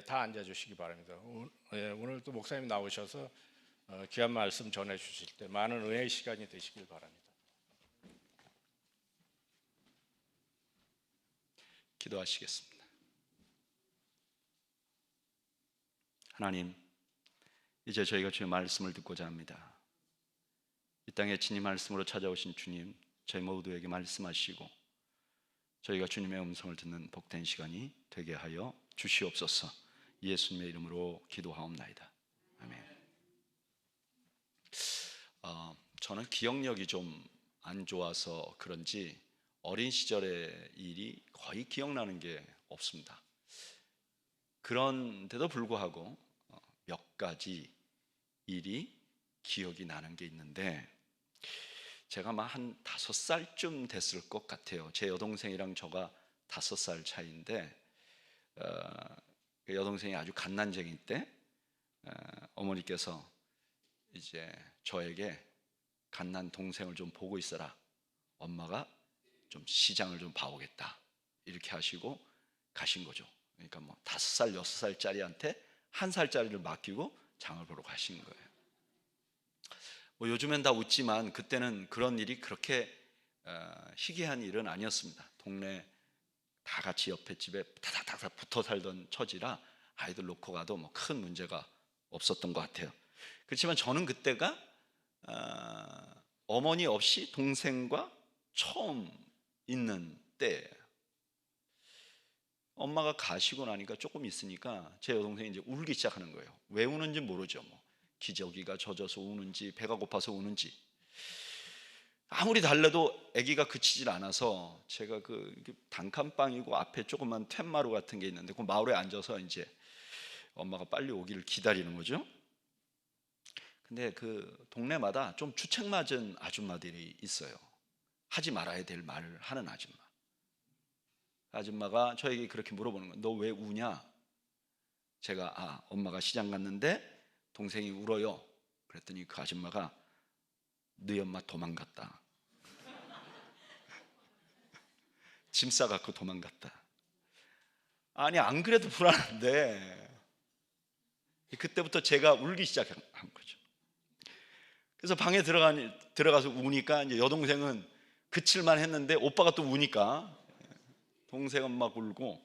다 앉아주시기 바랍니다. 오늘 또 목사님 나오셔서 귀한 말씀 전해주실 때 많은 은혜의 시간이 되시길 바랍니다. 기도하시겠습니다. 하나님, 이제 저희가 주의 말씀을 듣고자 합니다. 이 땅에 친히 말씀으로 찾아오신 주님, 저희 모두에게 말씀하시고 저희가 주님의 음성을 듣는 복된 시간이 되게 하여 주시옵소서. 예수님의 이름으로 기도하옵나이다. 아멘. 저는 기억력이 좀 안 좋아서 그런지 어린 시절의 일이 거의 기억나는 게 없습니다. 그런데도 불구하고 몇 가지 일이 기억이 나는 게 있는데, 제가 한 5살쯤 됐을 것 같아요. 제 여동생이랑 저가 5살 차이인데, 여동생이 아주 갓난쟁이 때 어머니께서 이제 저에게 갓난 동생을 좀 보고 있어라, 엄마가 좀 시장을 좀 봐오겠다, 이렇게 하시고 가신 거죠. 그러니까 5살, 6살짜리한테 1살짜리를 맡기고 장을 보러 가신 거예요. 요즘엔 다 웃지만 그때는 그런 일이 그렇게 희귀한 일은 아니었습니다. 동네 다 같이 옆에 집에 다닥다닥 붙어 살던 처지라 아이들 놓고 가도 큰 문제가 없었던 것 같아요. 그렇지만 저는 그때가 어머니 없이 동생과 처음 있는 때예요. 엄마가 가시고 나니까 조금 있으니까 제 여동생이 이제 울기 시작하는 거예요. 왜 우는지 모르죠. 기저귀가 젖어서 우는지 배가 고파서 우는지. 아무리 달래도 아기가 그치질 않아서 제가 단칸방이고 앞에 조그만 툇마루 같은 게 있는데 그 마루에 앉아서 이제 엄마가 빨리 오기를 기다리는 거죠. 근데 그 동네마다 좀 주책 맞은 아줌마들이 있어요. 하지 말아야 될 말을 하는 아줌마가 저에게 그렇게 물어보는 거예요. 너 왜 우냐? 제가 엄마가 시장 갔는데 동생이 울어요. 그랬더니 그 아줌마가 너희 엄마 도망갔다. 짐 싸갖고 도망갔다. 아니, 안 그래도 불안한데 그때부터 제가 울기 시작한 거죠. 그래서 방에 들어가서 우니까 이제 여동생은 그칠만 했는데 오빠가 또 우니까 동생은 막 울고,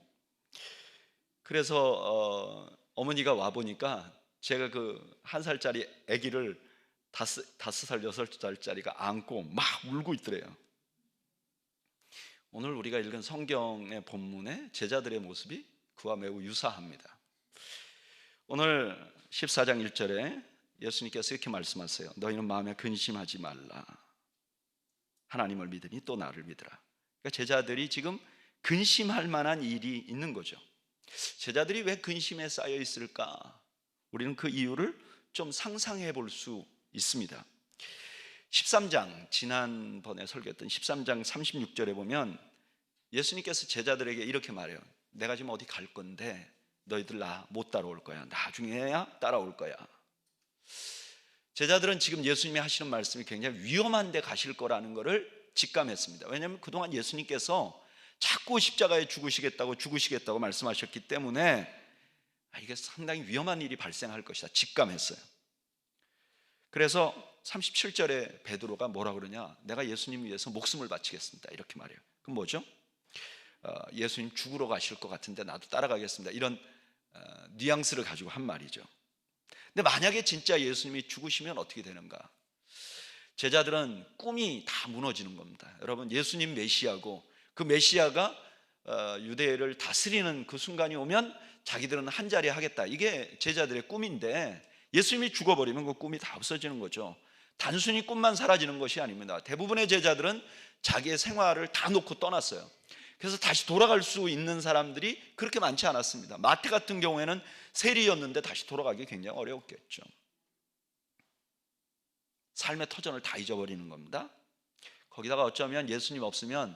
그래서 어머니가 와보니까 제가 그 1살짜리 아기를 5살, 6살짜리가 안고 막 울고 있더래요. 오늘 우리가 읽은 성경의 본문의 제자들의 모습이 그와 매우 유사합니다. 오늘 14장 1절에 예수님께서 이렇게 말씀하세요. 너희는 마음에 근심하지 말라. 하나님을 믿으니 또 나를 믿으라. 그러니까 제자들이 지금 근심할 만한 일이 있는 거죠. 제자들이 왜 근심에 쌓여 있을까? 우리는 그 이유를 좀 상상해 볼 수 있습니다. 13장, 지난번에 설교했던 13장 36절에 보면 예수님께서 제자들에게 이렇게 말해요. 내가 지금 어디 갈 건데 너희들 나 못 따라올 거야. 나중에야 따라올 거야. 제자들은 지금 예수님이 하시는 말씀이 굉장히 위험한 데 가실 거라는 것을 직감했습니다. 왜냐하면 그동안 예수님께서 자꾸 십자가에 죽으시겠다고 말씀하셨기 때문에 이게 상당히 위험한 일이 발생할 것이다 직감했어요. 그래서 37절에 베드로가 뭐라 그러냐? 내가 예수님 위해서 목숨을 바치겠습니다, 이렇게 말해요. 그럼 뭐죠? 예수님 죽으러 가실 것 같은데 나도 따라가겠습니다, 이런 뉘앙스를 가지고 한 말이죠. 근데 만약에 진짜 예수님이 죽으시면 어떻게 되는가? 제자들은 꿈이 다 무너지는 겁니다. 여러분, 예수님 메시아고 그 메시아가 유대를 다스리는 그 순간이 오면 자기들은 한 자리 하겠다, 이게 제자들의 꿈인데 예수님이 죽어버리면 그 꿈이 다 없어지는 거죠. 단순히 꿈만 사라지는 것이 아닙니다. 대부분의 제자들은 자기의 생활을 다 놓고 떠났어요. 그래서 다시 돌아갈 수 있는 사람들이 그렇게 많지 않았습니다. 마태 같은 경우에는 세리였는데 다시 돌아가기 굉장히 어려웠겠죠. 삶의 터전을 다 잊어버리는 겁니다. 거기다가 어쩌면 예수님 없으면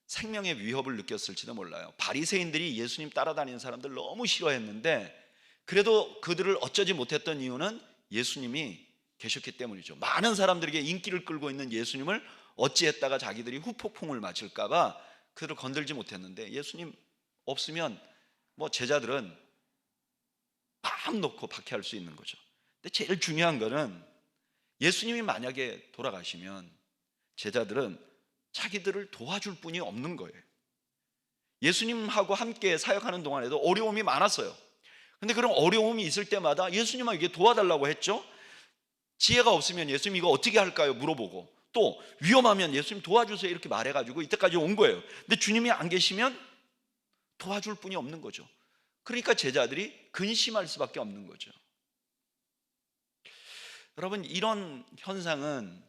생명의 위협을 느꼈을지도 몰라요. 바리새인들이 예수님 따라다니는 사람들 너무 싫어했는데 그래도 그들을 어쩌지 못했던 이유는 예수님이 계셨기 때문이죠. 많은 사람들에게 인기를 끌고 있는 예수님을 어찌했다가 자기들이 후폭풍을 맞을까 봐 그들을 건들지 못했는데, 예수님 없으면 제자들은 마음 놓고 박해할 수 있는 거죠. 근데 제일 중요한 거는 예수님이 만약에 돌아가시면 제자들은 자기들을 도와줄 분이 없는 거예요. 예수님하고 함께 사역하는 동안에도 어려움이 많았어요. 근데 그런 어려움이 있을 때마다 예수님에게 도와달라고 했죠. 지혜가 없으면 예수님 이거 어떻게 할까요? 물어보고, 또 위험하면 예수님 도와주세요 이렇게 말해가지고 이때까지 온 거예요. 근데 주님이 안 계시면 도와줄 분이 없는 거죠. 그러니까 제자들이 근심할 수밖에 없는 거죠. 여러분, 이런 현상은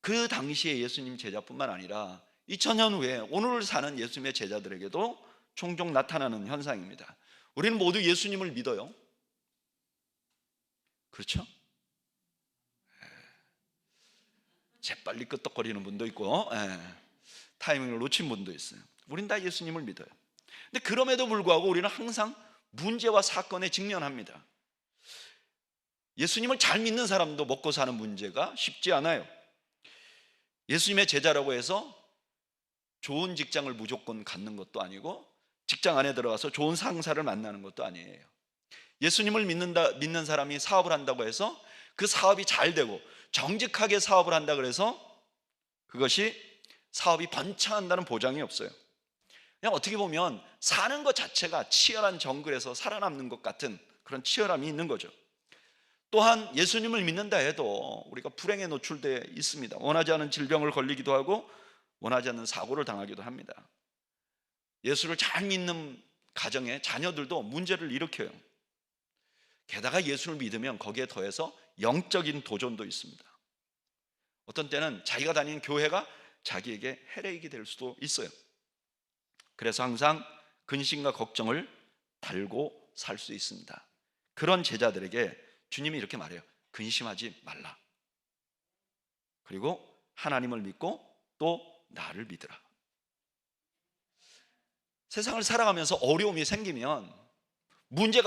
그 당시에 예수님 제자뿐만 아니라 2000년 후에 오늘 사는 예수님의 제자들에게도 종종 나타나는 현상입니다. 우리는 모두 예수님을 믿어요. 그렇죠? 재빨리 끄떡거리는 분도 있고, 타이밍을 놓친 분도 있어요. 우린 다 예수님을 믿어요. 근데 그럼에도 불구하고 우리는 항상 문제와 사건에 직면합니다. 예수님을 잘 믿는 사람도 먹고 사는 문제가 쉽지 않아요. 예수님의 제자라고 해서 좋은 직장을 무조건 갖는 것도 아니고, 직장 안에 들어가서 좋은 상사를 만나는 것도 아니에요. 예수님을 믿는 사람이 사업을 한다고 해서 그 사업이 잘 되고 정직하게 사업을 한다 그래서 그것이 사업이 번창한다는 보장이 없어요. 그냥 어떻게 보면 사는 것 자체가 치열한 정글에서 살아남는 것 같은 그런 치열함이 있는 거죠. 또한 예수님을 믿는다 해도 우리가 불행에 노출되어 있습니다. 원하지 않은 질병을 걸리기도 하고 원하지 않는 사고를 당하기도 합니다. 예수를 잘 믿는 가정의 자녀들도 문제를 일으켜요. 게다가 예수를 믿으면 거기에 더해서 영적인 도전도 있습니다. 어떤 때는 자기가 다니는 교회가 자기에게 해레이게 될 수도 있어요. 그래서 항상 근심과 걱정을 달고 살 수 있습니다. 그런 제자들에게 주님이 이렇게 말해요. 근심하지 말라. 그리고 하나님을 믿고 또 나를 믿으라. 세상을 살아가면서 어려움이 생기면,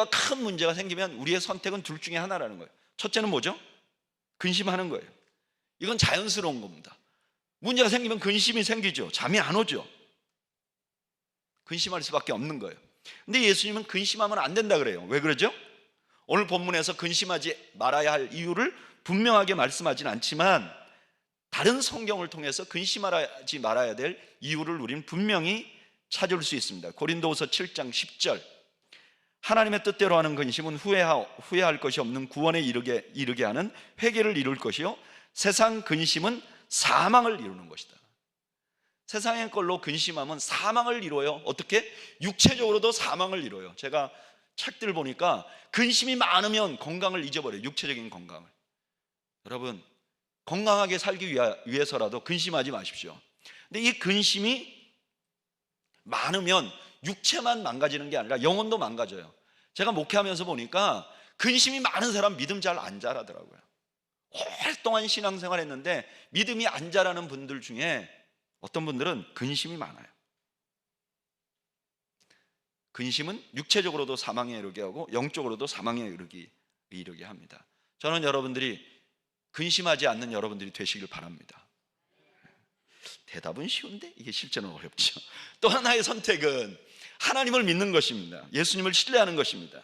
큰 문제가 생기면 우리의 선택은 둘 중에 하나라는 거예요. 첫째는 뭐죠? 근심하는 거예요. 이건 자연스러운 겁니다. 문제가 생기면 근심이 생기죠. 잠이 안 오죠. 근심할 수밖에 없는 거예요. 근데 예수님은 근심하면 안 된다 그래요. 왜 그러죠? 오늘 본문에서 근심하지 말아야 할 이유를 분명하게 말씀하진 않지만 다른 성경을 통해서 근심하지 말아야 될 이유를 우리는 분명히 찾을 수 있습니다. 고린도후서 7장 10절, 하나님의 뜻대로 하는 근심은 후회할 것이 없는 구원에 이르게 하는 회개를 이룰 것이요, 세상 근심은 사망을 이루는 것이다. 세상의 걸로 근심하면 사망을 이뤄요. 어떻게? 육체적으로도 사망을 이뤄요. 제가 책들 보니까 근심이 많으면 건강을 잊어버려요. 육체적인 건강을. 여러분, 건강하게 살기 위해서라도 근심하지 마십시오. 근데 이 근심이 많으면 육체만 망가지는 게 아니라 영혼도 망가져요. 제가 목회하면서 보니까 근심이 많은 사람 믿음 잘 안 자라더라고요. 오랫동안 신앙생활 했는데 믿음이 안 자라는 분들 중에 어떤 분들은 근심이 많아요. 근심은 육체적으로도 사망에 이르게 하고 영적으로도 사망에 이르게 합니다. 저는 여러분들이 근심하지 않는 여러분들이 되시길 바랍니다. 대답은 쉬운데 이게 실제는 어렵죠. 또 하나의 선택은 하나님을 믿는 것입니다. 예수님을 신뢰하는 것입니다.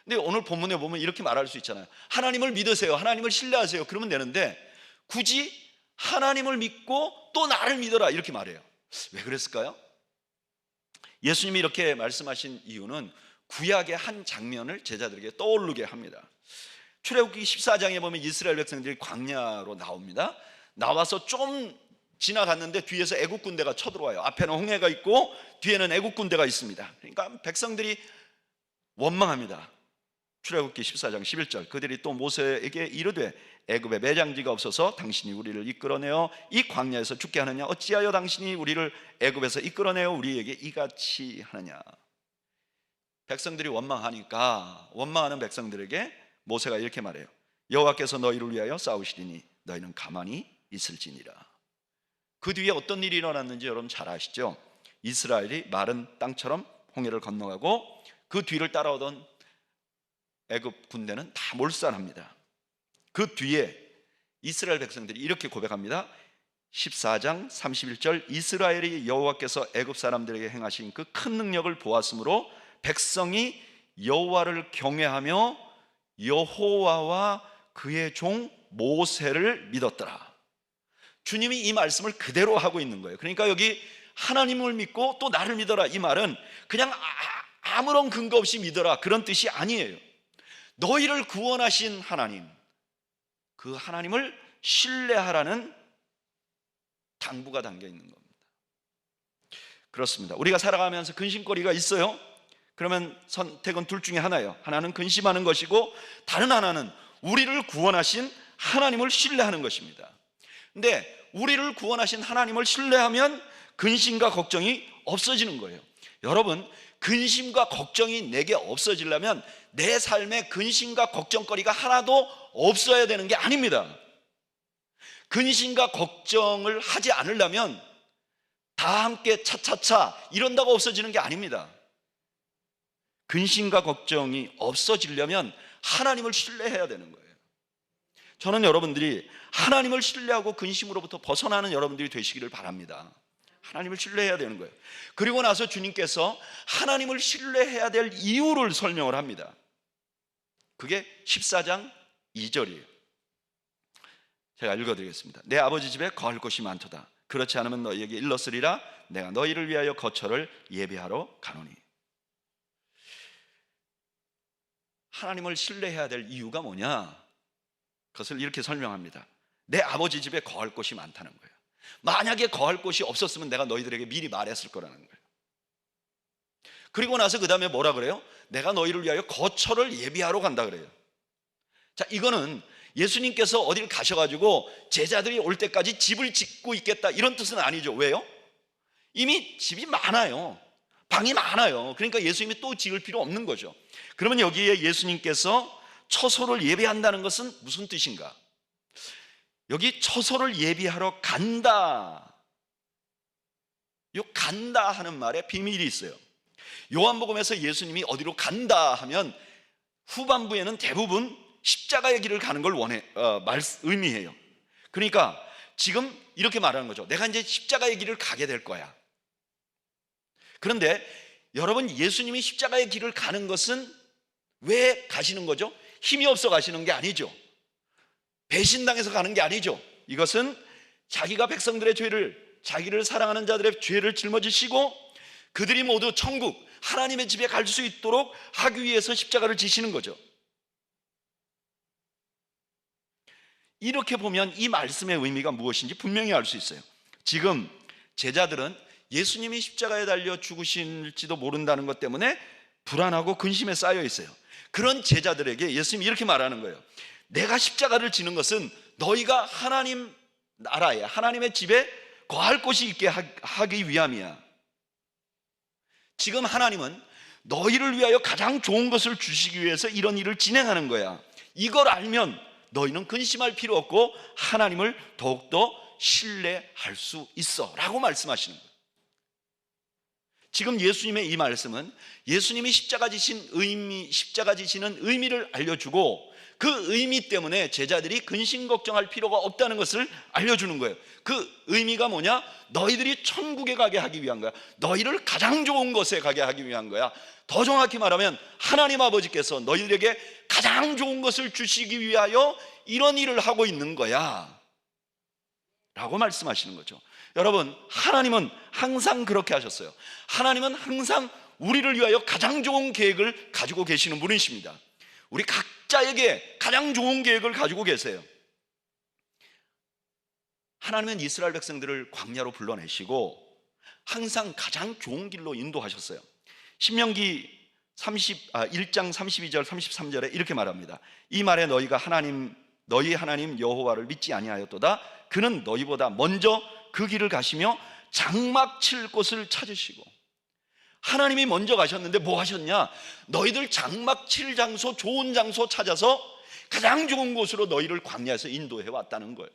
근데 오늘 본문에 보면 이렇게 말할 수 있잖아요. 하나님을 믿으세요. 하나님을 신뢰하세요. 그러면 되는데 굳이 하나님을 믿고 또 나를 믿어라 이렇게 말해요. 왜 그랬을까요? 예수님이 이렇게 말씀하신 이유는 구약의 한 장면을 제자들에게 떠오르게 합니다. 출애굽기 14장에 보면 이스라엘 백성들이 광야로 나옵니다. 나와서 좀 지나갔는데 뒤에서 애국 군대가 쳐들어와요. 앞에는 홍해가 있고 뒤에는 애국 군대가 있습니다. 그러니까 백성들이 원망합니다. 출애굽기 14장 11절, 그들이 또 모세에게 이르되 애굽에 매장지가 없어서 당신이 우리를 이끌어내어 이 광야에서 죽게 하느냐? 어찌하여 당신이 우리를 애굽에서 이끌어내어 우리에게 이같이 하느냐? 백성들이 원망하니까 원망하는 백성들에게 모세가 이렇게 말해요. 여호와께서 너희를 위하여 싸우시리니 너희는 가만히 있을지니라. 그 뒤에 어떤 일이 일어났는지 여러분 잘 아시죠? 이스라엘이 마른 땅처럼 홍해를 건너가고 그 뒤를 따라오던 애굽 군대는 다 몰살합니다. 그 뒤에 이스라엘 백성들이 이렇게 고백합니다. 14장 31절, 이스라엘이 여호와께서 애굽 사람들에게 행하신 그 큰 능력을 보았으므로 백성이 여호와를 경외하며 여호와와 그의 종 모세를 믿었더라. 주님이 이 말씀을 그대로 하고 있는 거예요. 그러니까 여기 하나님을 믿고 또 나를 믿어라, 이 말은 그냥 아무런 근거 없이 믿어라 그런 뜻이 아니에요. 너희를 구원하신 하나님, 그 하나님을 신뢰하라는 당부가 담겨 있는 겁니다. 그렇습니다. 우리가 살아가면서 근심거리가 있어요. 그러면 선택은 둘 중에 하나예요. 하나는 근심하는 것이고 다른 하나는 우리를 구원하신 하나님을 신뢰하는 것입니다. 근데 우리를 구원하신 하나님을 신뢰하면 근심과 걱정이 없어지는 거예요. 여러분, 근심과 걱정이 내게 없어지려면 내 삶에 근심과 걱정거리가 하나도 없어야 되는 게 아닙니다. 근심과 걱정을 하지 않으려면 다 함께 차차차 이런다고 없어지는 게 아닙니다. 근심과 걱정이 없어지려면 하나님을 신뢰해야 되는 거예요. 저는 여러분들이 하나님을 신뢰하고 근심으로부터 벗어나는 여러분들이 되시기를 바랍니다. 하나님을 신뢰해야 되는 거예요. 그리고 나서 주님께서 하나님을 신뢰해야 될 이유를 설명을 합니다. 그게 14장 2절이에요. 제가 읽어드리겠습니다. 내 아버지 집에 거할 곳이 많도다. 그렇지 않으면 너희에게 일렀으리라. 내가 너희를 위하여 거처를 예비하러 가노니. 하나님을 신뢰해야 될 이유가 뭐냐? 그것을 이렇게 설명합니다. 내 아버지 집에 거할 곳이 많다는 거예요. 만약에 거할 곳이 없었으면 내가 너희들에게 미리 말했을 거라는 거예요. 그리고 나서 그 다음에 뭐라 그래요? 내가 너희를 위하여 거처를 예비하러 간다 그래요. 자, 이거는 예수님께서 어딜 가셔가지고 제자들이 올 때까지 집을 짓고 있겠다 이런 뜻은 아니죠. 왜요? 이미 집이 많아요. 방이 많아요. 그러니까 예수님이 또 지을 필요 없는 거죠. 그러면 여기에 예수님께서 처소를 예비한다는 것은 무슨 뜻인가? 여기 처소를 예비하러 간다, 요 간다 하는 말에 비밀이 있어요. 요한복음에서 예수님이 어디로 간다 하면 후반부에는 대부분 십자가의 길을 가는 걸 의미해요. 그러니까 지금 이렇게 말하는 거죠. 내가 이제 십자가의 길을 가게 될 거야. 그런데 여러분, 예수님이 십자가의 길을 가는 것은 왜 가시는 거죠? 힘이 없어 가시는 게 아니죠. 배신당해서 가는 게 아니죠. 이것은 자기가 백성들의 죄를, 자기를 사랑하는 자들의 죄를 짊어지시고 그들이 모두 천국, 하나님의 집에 갈 수 있도록 하기 위해서 십자가를 지시는 거죠. 이렇게 보면 이 말씀의 의미가 무엇인지 분명히 알 수 있어요. 지금 제자들은 예수님이 십자가에 달려 죽으실지도 모른다는 것 때문에 불안하고 근심에 쌓여 있어요. 그런 제자들에게 예수님이 이렇게 말하는 거예요. 내가 십자가를 지는 것은 너희가 하나님 나라에, 하나님의 집에 거할 곳이 있게 하기 위함이야. 지금 하나님은 너희를 위하여 가장 좋은 것을 주시기 위해서 이런 일을 진행하는 거야. 이걸 알면 너희는 근심할 필요 없고 하나님을 더욱더 신뢰할 수 있어 라고 말씀하시는 거예요. 지금 예수님의 이 말씀은 예수님이 십자가 지시는 의미를 알려주고 그 의미 때문에 제자들이 근심 걱정할 필요가 없다는 것을 알려주는 거예요. 그 의미가 뭐냐? 너희들이 천국에 가게 하기 위한 거야. 너희를 가장 좋은 곳에 가게 하기 위한 거야. 더 정확히 말하면 하나님 아버지께서 너희들에게 가장 좋은 것을 주시기 위하여 이런 일을 하고 있는 거야 라고 말씀하시는 거죠. 여러분, 하나님은 항상 그렇게 하셨어요. 하나님은 항상 우리를 위하여 가장 좋은 계획을 가지고 계시는 분이십니다. 우리 각자에게 가장 좋은 계획을 가지고 계세요. 하나님은 이스라엘 백성들을 광야로 불러내시고 항상 가장 좋은 길로 인도하셨어요. 신명기 1장 32절 33절에 이렇게 말합니다. 이 말에 너희가 너희 하나님 여호와를 믿지 아니하였도다. 그는 너희보다 먼저 그 길을 가시며 장막 칠 곳을 찾으시고. 하나님이 먼저 가셨는데 뭐 하셨냐? 너희들 장막 칠 장소, 좋은 장소 찾아서 가장 좋은 곳으로 너희를 광야에서 인도해 왔다는 거예요.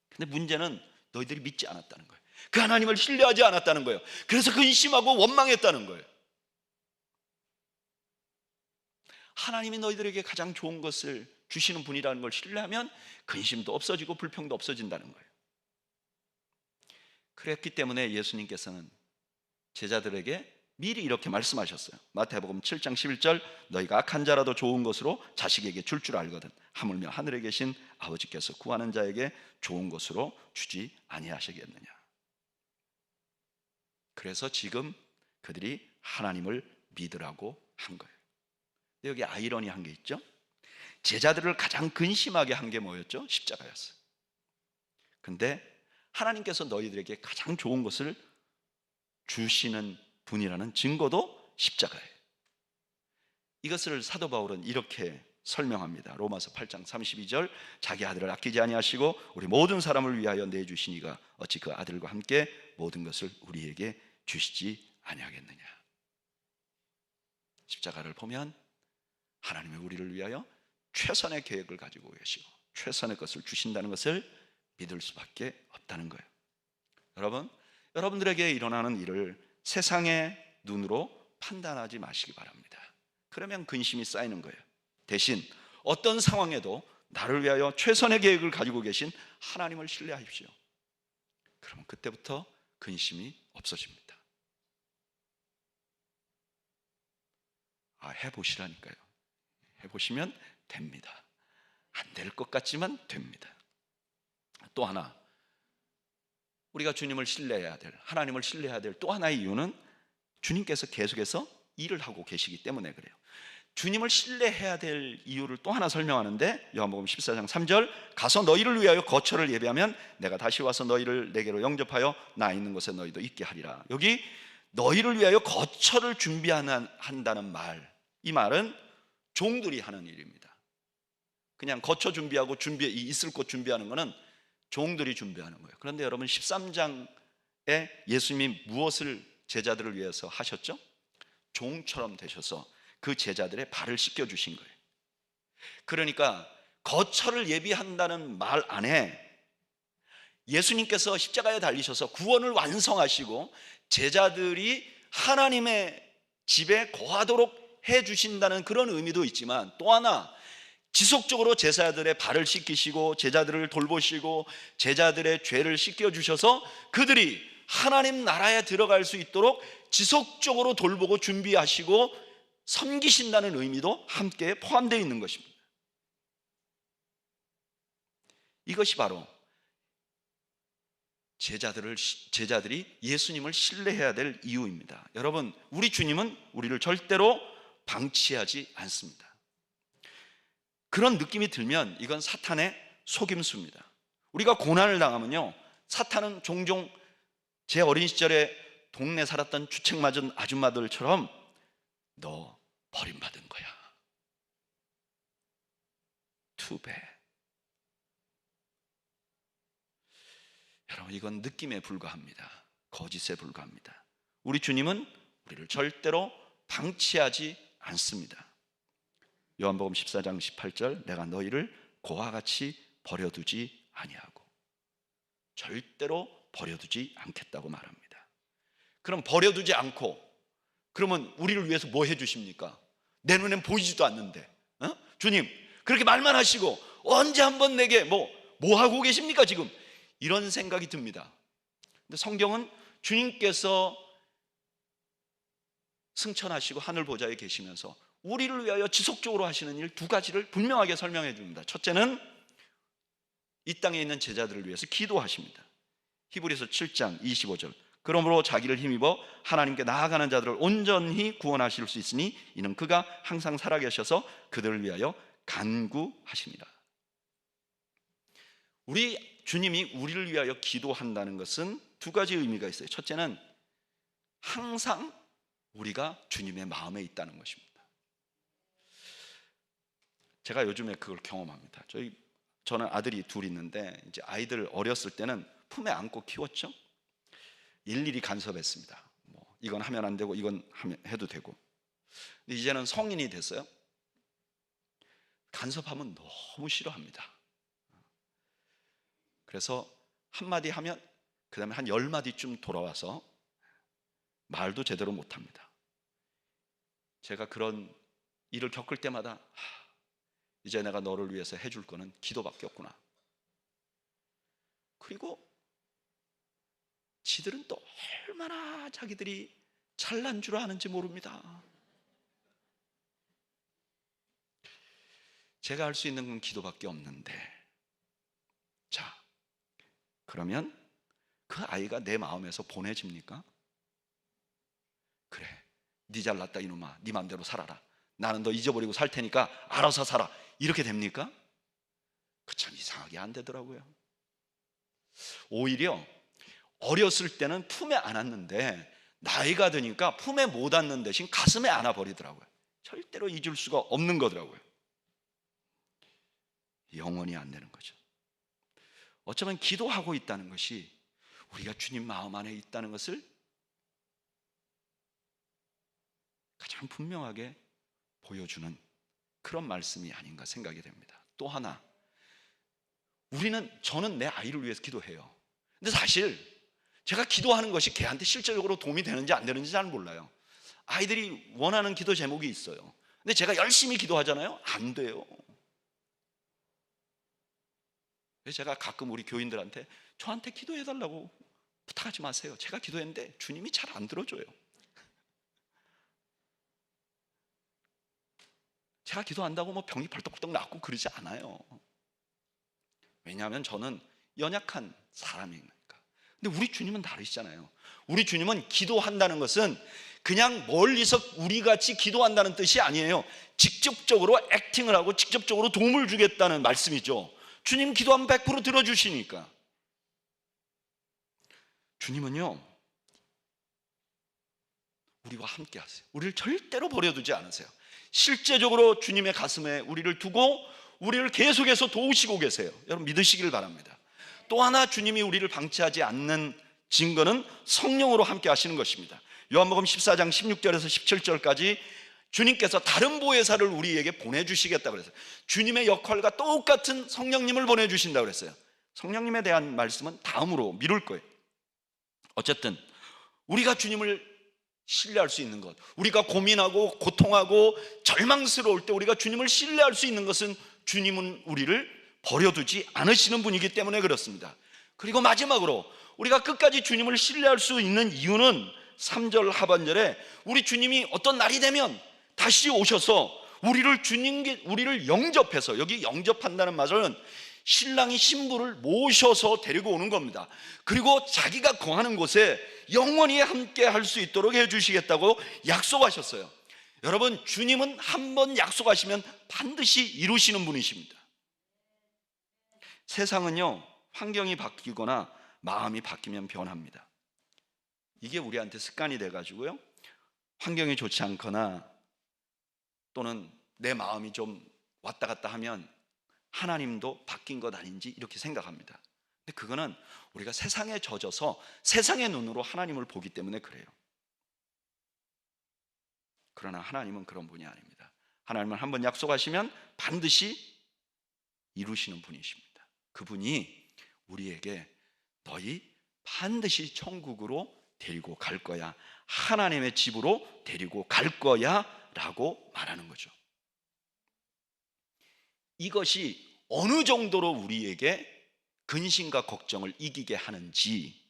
근데 문제는 너희들이 믿지 않았다는 거예요. 그 하나님을 신뢰하지 않았다는 거예요. 그래서 근심하고 원망했다는 거예요. 하나님이 너희들에게 가장 좋은 것을 주시는 분이라는 걸 신뢰하면 근심도 없어지고 불평도 없어진다는 거예요. 그랬기 때문에 예수님께서는 제자들에게 미리 이렇게 말씀하셨어요. 마태복음 7장 11절, 너희가 악한 자라도 좋은 것으로 자식에게 줄 줄 알거든 하물며 하늘에 계신 아버지께서 구하는 자에게 좋은 것으로 주지 아니하시겠느냐. 그래서 지금 그들이 하나님을 믿으라고 한 거예요. 여기 아이러니한 게 있죠. 제자들을 가장 근심하게 한 게 뭐였죠? 십자가였어요. 근데 하나님께서 너희들에게 가장 좋은 것을 주시는 분이라는 증거도 십자가예요. 이것을 사도 바울은 이렇게 설명합니다. 로마서 8장 32절, 자기 아들을 아끼지 아니하시고 우리 모든 사람을 위하여 내주시니가 어찌 그 아들과 함께 모든 것을 우리에게 주시지 아니하겠느냐. 십자가를 보면 하나님이 우리를 위하여 최선의 계획을 가지고 계시고 최선의 것을 주신다는 것을 믿을 수밖에 없다는 거예요. 여러분들에게 일어나는 일을 세상의 눈으로 판단하지 마시기 바랍니다. 그러면 근심이 쌓이는 거예요. 대신 어떤 상황에도 나를 위하여 최선의 계획을 가지고 계신 하나님을 신뢰하십시오. 그러면 그때부터 근심이 없어집니다. 해보시라니까요. 해보시면 됩니다. 안 될 것 같지만 됩니다. 또 하나, 우리가 주님을 신뢰해야 될, 하나님을 신뢰해야 될 또 하나의 이유는 주님께서 계속해서 일을 하고 계시기 때문에 그래요. 주님을 신뢰해야 될 이유를 또 하나 설명하는데 요한복음 14장 3절, 가서 너희를 위하여 거처를 예비하면 내가 다시 와서 너희를 내게로 영접하여 나 있는 곳에 너희도 있게 하리라. 여기 너희를 위하여 거처를 준비한다는 말, 이 말은 종들이 하는 일입니다. 그냥 거처 준비하고 있을 곳 준비하는 것은 종들이 준비하는 거예요. 그런데 여러분 13장에 예수님이 무엇을 제자들을 위해서 하셨죠? 종처럼 되셔서 그 제자들의 발을 씻겨 주신 거예요. 그러니까 거처를 예비한다는 말 안에 예수님께서 십자가에 달리셔서 구원을 완성하시고 제자들이 하나님의 집에 거하도록 해 주신다는 그런 의미도 있지만, 또 하나 지속적으로 제자들의 발을 씻기시고 제자들을 돌보시고 제자들의 죄를 씻겨 주셔서 그들이 하나님 나라에 들어갈 수 있도록 지속적으로 돌보고 준비하시고 섬기신다는 의미도 함께 포함되어 있는 것입니다. 이것이 바로 제자들이 예수님을 신뢰해야 될 이유입니다. 여러분, 우리 주님은 우리를 절대로 방치하지 않습니다. 그런 느낌이 들면 이건 사탄의 속임수입니다. 우리가 고난을 당하면요, 사탄은 종종 제 어린 시절에 동네 살았던 주책 맞은 아줌마들처럼 너 버림받은 거야, 투배. 여러분, 이건 느낌에 불과합니다. 거짓에 불과합니다. 우리 주님은 우리를 절대로 방치하지 않습니다. 요한복음 14장 18절, 내가 너희를 고와 같이 버려두지 아니하고, 절대로 버려두지 않겠다고 말합니다. 그럼 버려두지 않고, 그러면 우리를 위해서 뭐 해주십니까? 내 눈엔 보이지도 않는데, 주님 그렇게 말만 하시고 언제 한번 내게 뭐 하고 계십니까 지금? 이런 생각이 듭니다. 근데 성경은 주님께서 승천하시고 하늘 보좌에 계시면서 우리를 위하여 지속적으로 하시는 일 두 가지를 분명하게 설명해 줍니다. 첫째는 이 땅에 있는 제자들을 위해서 기도하십니다. 히브리서 7장 25절, 그러므로 자기를 힘입어 하나님께 나아가는 자들을 온전히 구원하실 수 있으니 이는 그가 항상 살아계셔서 그들을 위하여 간구하시니라. 우리 주님이 우리를 위하여 기도한다는 것은 두 가지 의미가 있어요. 첫째는 항상 우리가 주님의 마음에 있다는 것입니다. 제가 요즘에 그걸 경험합니다. 저는 아들이 둘 있는데, 이제 아이들 어렸을 때는 품에 안고 키웠죠. 일일이 간섭했습니다. 이건 하면 안 되고 이건 해도 되고. 근데 이제는 성인이 됐어요. 간섭하면 너무 싫어합니다. 그래서 한마디 하면 그 다음에 한 10마디쯤 돌아와서 말도 제대로 못합니다. 제가 그런 일을 겪을 때마다 이제 내가 너를 위해서 해줄 거는 기도밖에 없구나. 그리고 지들은 또 얼마나 자기들이 잘난 줄 아는지 모릅니다. 제가 할 수 있는 건 기도밖에 없는데, 자, 그러면 그 아이가 내 마음에서 보내집니까? 그래, 네 잘났다 이놈아, 네 맘대로 살아라, 나는 너 잊어버리고 살 테니까 알아서 살아, 이렇게 됩니까? 그 참 이상하게 안 되더라고요. 오히려 어렸을 때는 품에 안았는데 나이가 드니까 품에 못 안는 대신 가슴에 안아버리더라고요. 절대로 잊을 수가 없는 거더라고요. 영원히 안 되는 거죠. 어쩌면 기도하고 있다는 것이 우리가 주님 마음 안에 있다는 것을 가장 분명하게 보여주는 그런 말씀이 아닌가 생각이 됩니다. 또 하나, 저는 내 아이를 위해서 기도해요. 근데 사실 제가 기도하는 것이 걔한테 실제적으로 도움이 되는지 안 되는지 잘 몰라요. 아이들이 원하는 기도 제목이 있어요. 근데 제가 열심히 기도하잖아요. 안 돼요. 그래서 제가 가끔 우리 교인들한테 저한테 기도해달라고 부탁하지 마세요. 제가 기도했는데 주님이 잘 안 들어줘요. 제가 기도한다고 뭐 병이 벌떡벌떡 낫고 그러지 않아요. 왜냐하면 저는 연약한 사람이니까. 근데 우리 주님은 다르시잖아요. 우리 주님은 기도한다는 것은 그냥 멀리서 우리 같이 기도한다는 뜻이 아니에요. 직접적으로 액팅을 하고 직접적으로 도움을 주겠다는 말씀이죠. 주님 기도하면 100% 들어주시니까. 주님은요, 우리와 함께 하세요. 우리를 절대로 버려두지 않으세요. 실제적으로 주님의 가슴에 우리를 두고 우리를 계속해서 도우시고 계세요. 여러분 믿으시길 바랍니다. 또 하나 주님이 우리를 방치하지 않는 증거는 성령으로 함께 하시는 것입니다. 요한복음 14장 16절에서 17절까지 주님께서 다른 보혜사를 우리에게 보내주시겠다고 그랬어요. 주님의 역할과 똑같은 성령님을 보내주신다고 그랬어요. 성령님에 대한 말씀은 다음으로 미룰 거예요. 어쨌든 우리가 주님을 신뢰할 수 있는 것, 우리가 고민하고 고통하고 절망스러울 때 우리가 주님을 신뢰할 수 있는 것은 주님은 우리를 버려두지 않으시는 분이기 때문에 그렇습니다. 그리고 마지막으로 우리가 끝까지 주님을 신뢰할 수 있는 이유는 3절 하반절에 우리 주님이 어떤 날이 되면 다시 오셔서 우리를 영접해서, 여기 영접한다는 말은 신랑이 신부를 모셔서 데리고 오는 겁니다. 그리고 자기가 거하는 곳에 영원히 함께 할 수 있도록 해주시겠다고 약속하셨어요. 여러분, 주님은 한 번 약속하시면 반드시 이루시는 분이십니다. 세상은요, 환경이 바뀌거나 마음이 바뀌면 변합니다. 이게 우리한테 습관이 돼가지고요, 환경이 좋지 않거나 또는 내 마음이 좀 왔다 갔다 하면 하나님도 바뀐 것 아닌지 이렇게 생각합니다. 근데 그거는 우리가 세상에 젖어서 세상의 눈으로 하나님을 보기 때문에 그래요. 그러나 하나님은 그런 분이 아닙니다. 하나님은 한번 약속하시면 반드시 이루시는 분이십니다. 그분이 우리에게 너희 반드시 천국으로 데리고 갈 거야, 하나님의 집으로 데리고 갈 거야 라고 말하는 거죠. 이것이 어느 정도로 우리에게 근심과 걱정을 이기게 하는지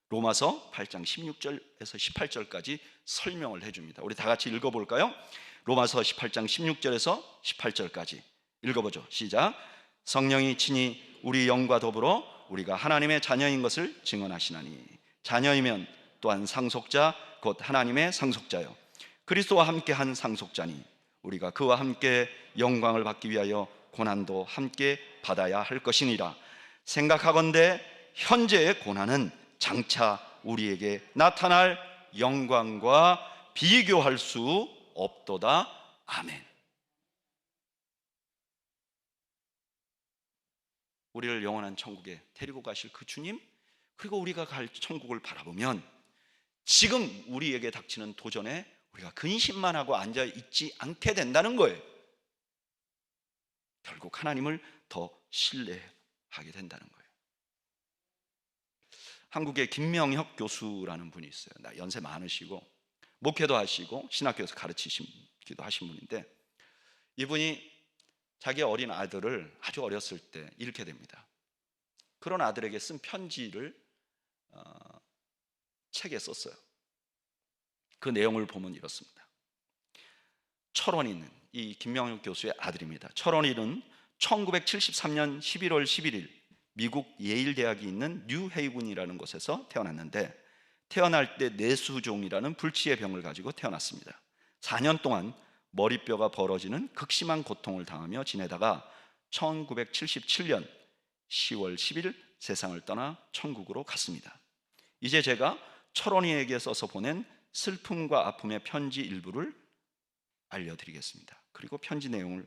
로마서 8장 16절에서 18절까지 설명을 해줍니다. 우리 다 같이 읽어볼까요? 로마서 18장 16절에서 18절까지 읽어보죠. 시작. 성령이 친히 우리 영과 더불어 우리가 하나님의 자녀인 것을 증언하시나니 자녀이면 또한 상속자 곧 하나님의 상속자요 그리스도와 함께 한 상속자니 우리가 그와 함께 영광을 받기 위하여 고난도 함께 받아야 할 것이니라. 생각하건대 현재의 고난은 장차 우리에게 나타날 영광과 비교할 수 없도다. 아멘. 우리를 영원한 천국에 데리고 가실 그 주님, 그리고 우리가 갈 천국을 바라보면 지금 우리에게 닥치는 도전에 우리가 근심만 하고 앉아있지 않게 된다는 거예요. 결국 하나님을 더 신뢰하게 된다는 거예요. 한국에 김명혁 교수라는 분이 있어요. 연세 많으시고 목회도 하시고 신학교에서 가르치시기도 하신 분인데, 이분이 자기 어린 아들을 아주 어렸을 때 잃게 됩니다. 그런 아들에게 쓴 편지를 책에 썼어요. 그 내용을 보면 이렇습니다. 철원이는 이 김명육 교수의 아들입니다. 철원이는 1973년 11월 11일 미국 예일 대학이 있는 뉴헤이븐이라는 곳에서 태어났는데, 태어날 때 내수종이라는 불치의 병을 가지고 태어났습니다. 4년 동안 머리뼈가 벌어지는 극심한 고통을 당하며 지내다가 1977년 10월 10일 세상을 떠나 천국으로 갔습니다. 이제 제가 철원이에게 써서 보낸 슬픔과 아픔의 편지 일부를 알려드리겠습니다. 그리고 편지 내용을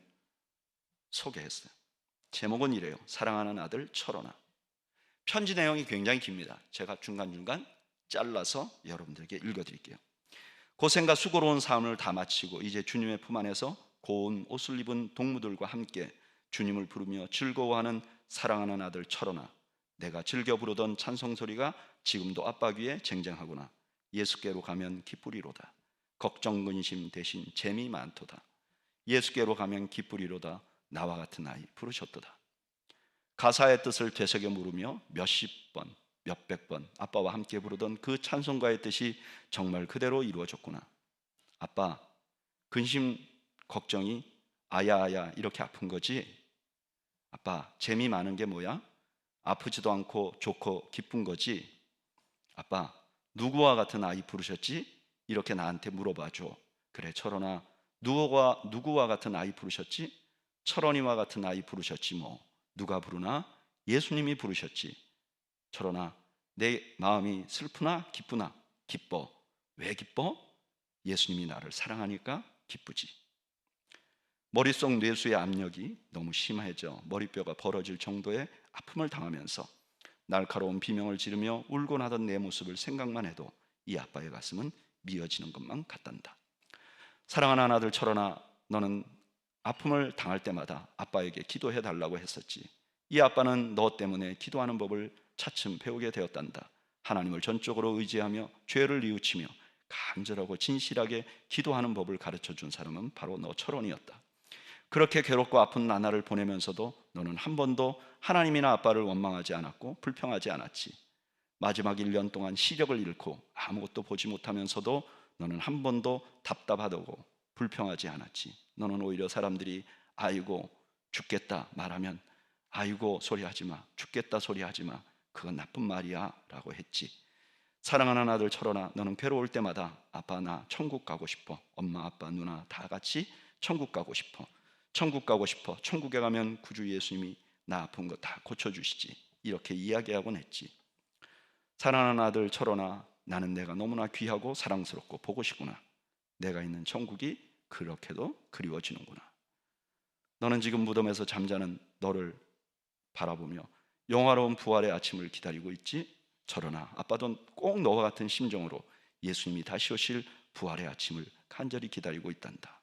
소개했어요. 제목은 이래요. 사랑하는 아들 철원아. 편지 내용이 굉장히 깁니다. 제가 중간중간 잘라서 여러분들에게 읽어드릴게요. 고생과 수고로운 삶을 다 마치고 이제 주님의 품 안에서 고운 옷을 입은 동무들과 함께 주님을 부르며 즐거워하는 사랑하는 아들 철원아, 내가 즐겨 부르던 찬송 소리가 지금도 아빠 귀에 쟁쟁하구나. 예수께로 가면 기쁘리로다. 걱정 근심 대신 재미 많도다. 예수께로 가면 기쁘리로다. 나와 같은 아이 부르셨도다. 가사의 뜻을 되새겨 물으며 몇십 번 몇백 번 아빠와 함께 부르던 그 찬송가의 뜻이 정말 그대로 이루어졌구나. 아빠, 근심 걱정이 아야아야 이렇게 아픈 거지? 아빠, 재미 많은 게 뭐야? 아프지도 않고 좋고 기쁜 거지? 아빠, 누구와 같은 아이 부르셨지? 이렇게 나한테 물어봐줘. 그래 철원아, 누구와 같은 아이 부르셨지? 철원이와 같은 아이 부르셨지 뭐. 누가 부르나? 예수님이 부르셨지. 철원아, 내 마음이 슬프나 기쁘나? 기뻐. 왜 기뻐? 예수님이 나를 사랑하니까 기쁘지. 머릿속 뇌수의 압력이 너무 심해져 머리뼈가 벌어질 정도의 아픔을 당하면서 날카로운 비명을 지르며 울곤 하던 내 모습을 생각만 해도 이 아빠의 가슴은 미어지는 것만 같단다. 사랑하는 아들 철원아, 너는 아픔을 당할 때마다 아빠에게 기도해 달라고 했었지. 이 아빠는 너 때문에 기도하는 법을 차츰 배우게 되었단다. 하나님을 전적으로 의지하며 죄를 뉘우치며 간절하고 진실하게 기도하는 법을 가르쳐 준 사람은 바로 너 철원이었다. 그렇게 괴롭고 아픈 나날을 보내면서도 너는 한 번도 하나님이나 아빠를 원망하지 않았고 불평하지 않았지. 마지막 1년 동안 시력을 잃고 아무것도 보지 못하면서도 너는 한 번도 답답하다고 불평하지 않았지. 너는 오히려 사람들이 아이고 죽겠다 말하면 아이고 소리하지 마, 죽겠다 소리하지 마, 그건 나쁜 말이야 라고 했지. 사랑하는 아들 철원아, 너는 괴로울 때마다 아빠 나 천국 가고 싶어, 엄마 아빠 누나 다 같이 천국 가고 싶어, 천국 가고 싶어, 천국에 가면 구주 예수님이 나 아픈 거 다 고쳐주시지, 이렇게 이야기하곤 했지. 사랑하는 아들 철원아, 나는 내가 너무나 귀하고 사랑스럽고 보고 싶구나. 내가 있는 천국이 그렇게도 그리워지는구나. 너는 지금 무덤에서 잠자는 너를 바라보며 영화로운 부활의 아침을 기다리고 있지. 철원아, 아빠도 꼭 너와 같은 심정으로 예수님이 다시 오실 부활의 아침을 간절히 기다리고 있단다.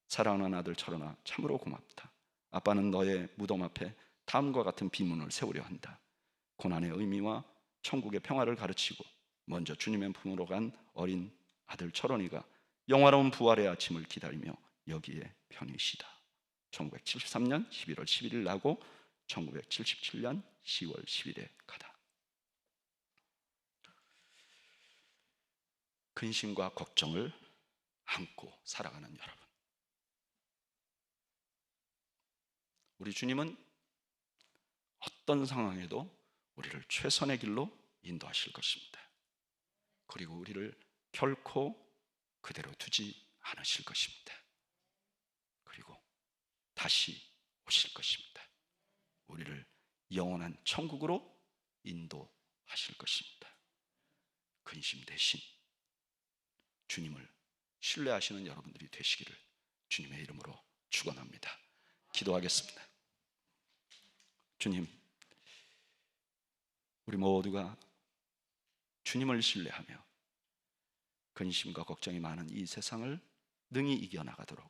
사랑하는 아들 철원아, 참으로 고맙다. 아빠는 너의 무덤 앞에 다음과 같은 비문을 세우려 한다. 고난의 의미와 천국의 평화를 가르치고 먼저 주님의 품으로 간 어린 아들 철원이가 영화로운 부활의 아침을 기다리며 여기에 편히 쉬다. 1973년 11월 11일 나고 1977년 10월 10일에 가다. 근심과 걱정을 안고 살아가는 여러분, 우리 주님은 어떤 상황에도 우리를 최선의 길로 인도하실 것입니다. 그리고 우리를 결코 그대로 두지 않으실 것입니다. 그리고 다시 오실 것입니다. 우리를 영원한 천국으로 인도하실 것입니다. 근심 대신 주님을 신뢰하시는 여러분들이 되시기를 주님의 이름으로 축원합니다. 기도하겠습니다. 주님, 우리 모두가 주님을 신뢰하며 근심과 걱정이 많은 이 세상을 능히 이겨나가도록